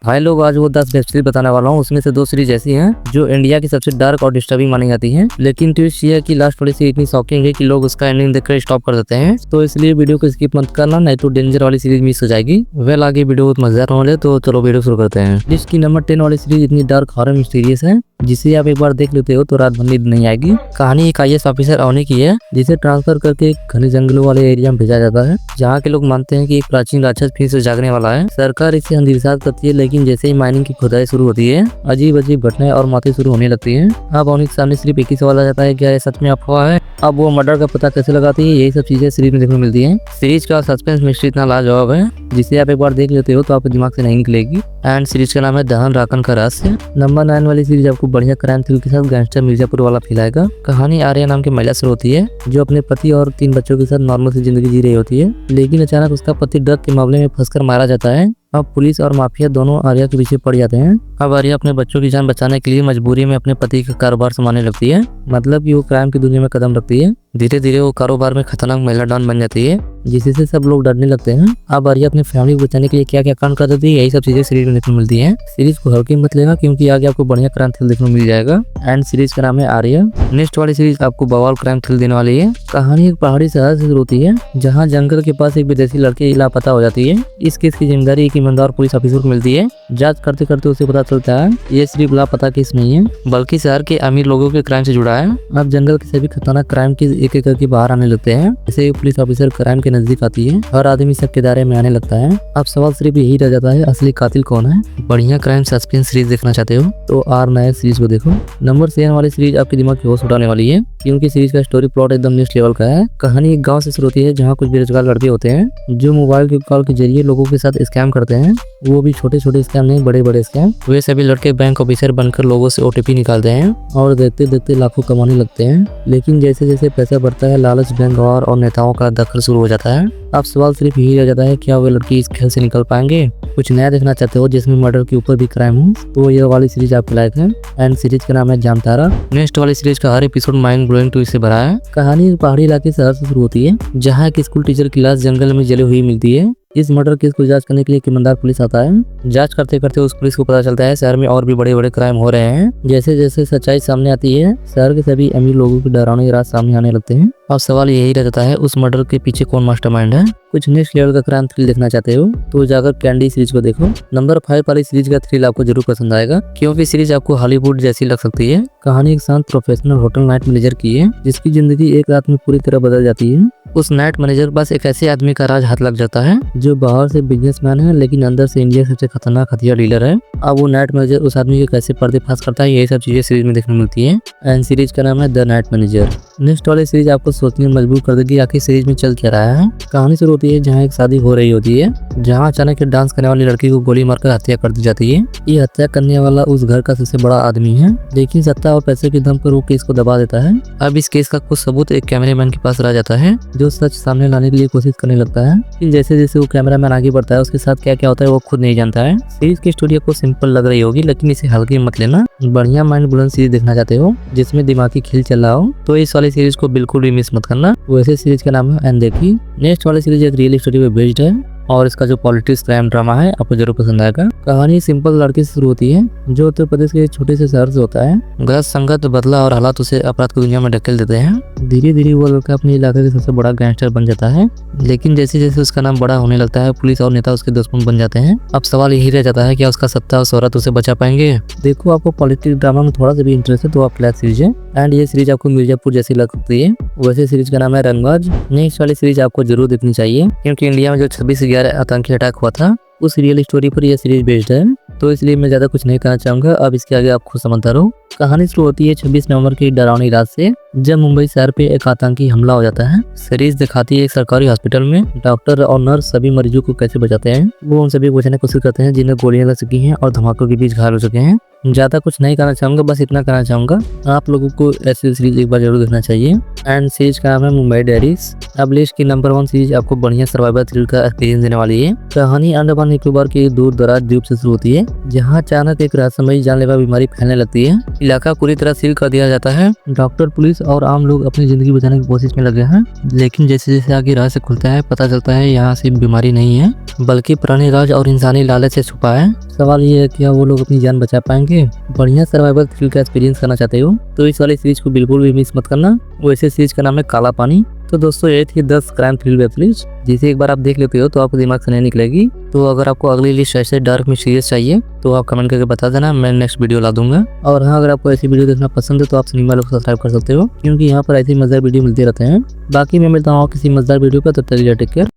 हाय लोग, आज वो 10 वेब सीरीज बताने वाला हूँ। उसमें से 2 सीरीज ऐसी हैं जो इंडिया की सबसे डार्क और डिस्टर्बिंग मानी जाती हैं। लेकिन ट्विस्ट ये है कि लास्ट वाली सीरीज इतनी शॉकिंग है कि लोग उसका एंडिंग देखकर स्टॉप कर देते हैं। तो इसलिए वीडियो को स्किप मत करना, नहीं तो डेंजर वाली सीरीज मिस हो जाएगी। वेल, आगे वीडियो बहुत मजेदार होने, तो चलो वीडियो शुरू करते हैं। लिस्ट की नंबर 10 वाली सीरीज इतनी डार्क हॉरर मिस्टीरियस है जिसे आप एक बार देख लेते हो तो रात भर नींद नहीं आएगी। कहानी एक IAS ऑफिसर अवनी की है जिसे ट्रांसफर करके घने जंगलों वाले एरिया में भेजा जाता है, जहाँ के लोग मानते हैं कि एक प्राचीन राक्षस फिर से जागने वाला है। सरकार इसे अंधविश्वास करती है, लेकिन जैसे ही माइनिंग की खुदाई शुरू होती है अजीब अजीब घटनाएं और मौतें शुरू होने लगती हैं। अब अवनी के सामने सिर्फ एक ही सवाल आ जाता है, क्या ये सच में अफवाह है? अब वो मर्डर का पता कैसे लगाती है, यही सब चीजें सीरीज में देखने को मिलती हैं। सीरीज का सस्पेंस मिस्ट्री इतना लाजवाब है जिसे आप एक बार देख लेते हो तो आपके दिमाग से नहीं निकलेगी। एंड सीरीज का नाम है दहन राकन का रहस्य। नंबर 9 वाली सीरीज आपको बढ़िया क्राइम थ्रिल के साथ गैंगस्टर मिर्जापुर वाला फील आएगा। कहानी आर्या नाम की महिला से होती है जो अपने पति और 3 बच्चों के साथ नॉर्मल सी जिंदगी जी रही होती है, लेकिन अचानक उसका पति ड्रग के मामले में फंसकर मारा जाता है। अब पुलिस और माफिया दोनों आर्या के पीछे पड़ जाते हैं। अब आर्या अपने बच्चों की जान बचाने के लिए मजबूरी में अपने पति का कारोबार संभालने लगती है, मतलब कि वो क्राइम की दुनिया में कदम रखती है। धीरे धीरे वो कारोबार में खतरनाक महिला डॉन बन जाती है जिससे सब लोग डरने लगते हैं। अब आर्या अपनी फैमिली को बचाने के लिए क्या क्या कांड कर देती है, यही सब चीजें सीरीज में देखने को मिलती है। सीरीज को हल्के मत लेना क्योंकि आगे आपको बढ़िया क्राइम थ्रिल देखने को मिल जाएगा। एंड सीरीज का नाम है आर्या। नेक्स्ट वाली सीरीज आपको बवाल क्राइम थ्रिल देने वाली है। कहानी एक पहाड़ी शहर से शुरू होती है जहाँ जंगल के पास एक विदेशी लड़की लापता हो जाती है। इस केस की जिम्मेदारी एक ईमानदार पुलिस ऑफिसर को मिलती है। जांच करते करते उसे पता चलता है ये सिर्फ लापता केस नहीं है बल्कि शहर के अमीर लोगों के क्राइम से जुड़ा है। अब जंगल के सभी खतरनाक क्राइम के एक एक करके बाहर आने लगते हैं। जैसे पुलिस ऑफिसर क्राइम के नजदीक आती है, हर आदमी सबके दायरे में आने लगता है। अब सवाल सिर्फ यही रह जाता है, असली कातिल कौन है? बढ़िया क्राइम सस्पेंस सीरीज देखना चाहते हो तो R9 सीरीज को देखो। नंबर 7 वाली सीरीज आपके दिमाग की होश उड़ाने वाली है क्योंकि सीरीज का स्टोरी प्लॉट एकदम नेक्स्ट लेवल का है। कहानी एक गाँव से शुरू होती है जहाँ कुछ बेरोजगार लड़के होते हैं जो मोबाइल के कॉल के जरिए लोगों के साथ स्कैम करते हैं। वो भी छोटे छोटे स्कैम नहीं, बड़े बड़े स्कैम। वे सभी लड़के बैंक ऑफिसर बनकर लोगों से OTP निकालते हैं और देखते देखते लाखों कमाने लगते हैं। लेकिन जैसे जैसे पैसा बढ़ता है लालच, बैंक और नेताओं का दखल शुरू हो जाता है। अब सवाल सिर्फ यही रह जाता है, क्या वे लड़की इस खेल से निकल पाएंगे? कुछ नया देखना चाहते हो जिसमें मर्डर के ऊपर भी क्राइम हो तो ये वाली सीरीज आपके लायक है। एंड सीरीज का नाम है जामतारा। नेक्स्ट वाली सीरीज का हर एपिसोड माइंड ब्लोइंग ट्विस्ट से भरा है। कहानी पहाड़ी इलाके शहर से शुरू होती है जहाँ एक स्कूल टीचर की लाश जंगल में जली हुई मिलती है। इस मर्डर केस को जांच करने के लिए एक ईमानदार पुलिस आता है। जांच करते करते उस पुलिस को पता चलता है शहर में और भी बड़े बड़े क्राइम हो रहे हैं। जैसे जैसे सच्चाई सामने आती है शहर के सभी अमीर लोगों के डरावने राज सामने आने लगते हैं। अब सवाल यही रह जाता है, उस मर्डर के पीछे कौन मास्टरमाइंड है? कुछ नेक्स्ट लेवल का क्राइम थ्रिल देखना चाहते हो तो जाकर कैंडी सीरीज को देखो। नंबर 5 वाली सीरीज का थ्रिल आपको जरूर पसंद आएगा क्योंकि सीरीज आपको हॉलीवुड जैसी लग सकती है। कहानी एक शांत प्रोफेशनल होटल नाइट मैनेजर की है जिसकी जिंदगी एक रात में पूरी तरह बदल जाती है। उस नाइट मैनेजर पास एक ऐसे आदमी का राज हाथ लग जाता है जो बाहर से बिजनेसमैन है लेकिन अंदर से इंडिया सबसे खतरनाक हथियार डीलर है। अब वो नाइट मैनेजर उस आदमी को कैसे पर्दाफाश करता है, यही सब चीजें सीरीज में देखने को मिलती है। एंड सीरीज का नाम है द नाइट मैनेजर। नेक्स्ट वाली सीरीज आपको सोचने में मजबूर कर देगी आखिर सीरीज में चल क्या रहा है। कहानी शुरू होती है जहाँ एक शादी हो रही होती है जहाँ अचानक डांस करने वाली लड़की को गोली मारकर हत्या कर दी जाती है। ये हत्या करने वाला उस घर का सबसे बड़ा आदमी है, लेकिन सत्ता और पैसे के दम पर वो केस को दबा देता है। अब इस केस का कुछ सबूत एक कैमरामैन के पास रह जाता है जो सच सामने लाने के लिए कोशिश करने लगता है। फिर जैसे जैसे वो कैमरामैन आगे बढ़ता है उसके साथ क्या क्या होता है वो खुद नहीं जानता है। सीरीज की स्टोरी आपको सिंपल लग रही होगी लेकिन इसे हल्के मत लेना। बढ़िया माइंड ब्लोइंग सीरीज देखना चाहते हो जिसमें दिमागी खेल चल रहा हो तो इस वाली सीरीज को बिल्कुल भी मिस मत करना। वैसे सीरीज का नाम है एनदेखी। नेक्स्ट वाली सीरीज एक रियल स्टोरी पे बेस्ड है और इसका जो पॉलिटिक्स क्राइम ड्रामा है आपको जरूर पसंद आएगा। कहानी सिंपल लड़की से शुरू होती है जो उत्तर प्रदेश के छोटे से शहर से होता है। गलत संगत, बदला और हालात उसे अपराध की दुनिया में ढकेल देते हैं। धीरे धीरे वो लड़का अपने इलाके का सबसे बड़ा गैंगस्टर बन जाता है, लेकिन जैसे जैसे उसका नाम बड़ा होने लगता है पुलिस और नेता उसके दुश्मन बन जाते हैं। अब सवाल यही रह जाता है, क्या उसका सत्ता और शोहरत उसे बचा पाएंगे? देखो, आपको पॉलिटिक्स ड्रामा में थोड़ा सा भी इंटरेस्ट है तो आप क्लास सीरीज है। एंड ये सीरीज आपको मिर्जापुर जैसी लग सकती है। वैसे सीरीज का नाम है रंगबाज। नेक्स्ट वाली सीरीज आपको जरूर देखनी चाहिए क्योंकि इंडिया में जो 26/11 आतंकी अटैक हुआ था उस रियल स्टोरी पर यह सीरीज बेस्ड है, तो इसलिए मैं ज्यादा कुछ नहीं कहना चाहूंगा। अब इसके आगे आप खुद समझदार हो। कहानी शुरू होती है 26 नवंबर की डरावनी रात से जब मुंबई शहर पे एक आतंकी हमला हो जाता है। सीरीज दिखाती है एक सरकारी हॉस्पिटल में डॉक्टर और नर्स सभी मरीजों को कैसे बचाते हैं। वो उन सभी को बचाने की कोशिश करते हैं जिन्हें गोलियां लग चुकी हैं और धमाकों के बीच घायल हो चुके हैं। ज्यादा कुछ नहीं कहना चाहूंगा, बस इतना कहना चाहूंगा आप लोगों को ऐसी सीरीज एक बार जरूर देखना चाहिए। एंड सीरीज का नाम है मुंबई डायरीज। अब लिस्ट की नंबर 1 सीरीज आपको बढ़िया सर्वाइवल थ्रिल का एक्सपीरियंस देने वाली है। कहानी अंडमान निकोबार के दूर दराज द्वीप से शुरू होती है जहाँ अचानक एक रहस्यमयी जानलेवा बीमारी फैलने लगती है। इलाका पूरी तरह सील कर दिया जाता है। डॉक्टर, पुलिस और आम लोग अपनी जिंदगी बचाने की कोशिश में लगे हैं, लेकिन जैसे जैसे आगे रहस्य खुलता है पता चलता है यहाँ सिर्फ बीमारी नहीं है बल्कि पुराने राज और इंसानी लालच से छुपा है। सवाल ये है कि क्या वो लोग अपनी जान बचा पाएंगे। बढ़िया सर्वाइवल थ्रिल का एक्सपीरियंस करना चाहते हो तो इस वाली सीरीज को बिल्कुल भी मिस मत करना। वैसे सीरीज का नाम है काला पानी। तो दोस्तों ये थी 10 क्राइम थ्रिल वेब सीरीज, जिसे एक बार आप देख लेते हो तो आपको दिमाग से नहीं निकलेगी। तो अगर आपको अगली लिस्ट ऐसे डार्क में सीरीज चाहिए तो आप कमेंट करके बता देना, मैं नेक्स्ट वीडियो ला दूंगा। और हाँ, अगर आपको ऐसी वीडियो देखना पसंद है तो आप सिनेमा को सब्सक्राइब कर सकते हो, क्योंकि यहाँ पर ऐसी मजेदार वीडियो मिलते रहते हैं। बाकी मैं मिलता हूँ किसी मजेदार वीडियो पर, तब तक टेक केयर।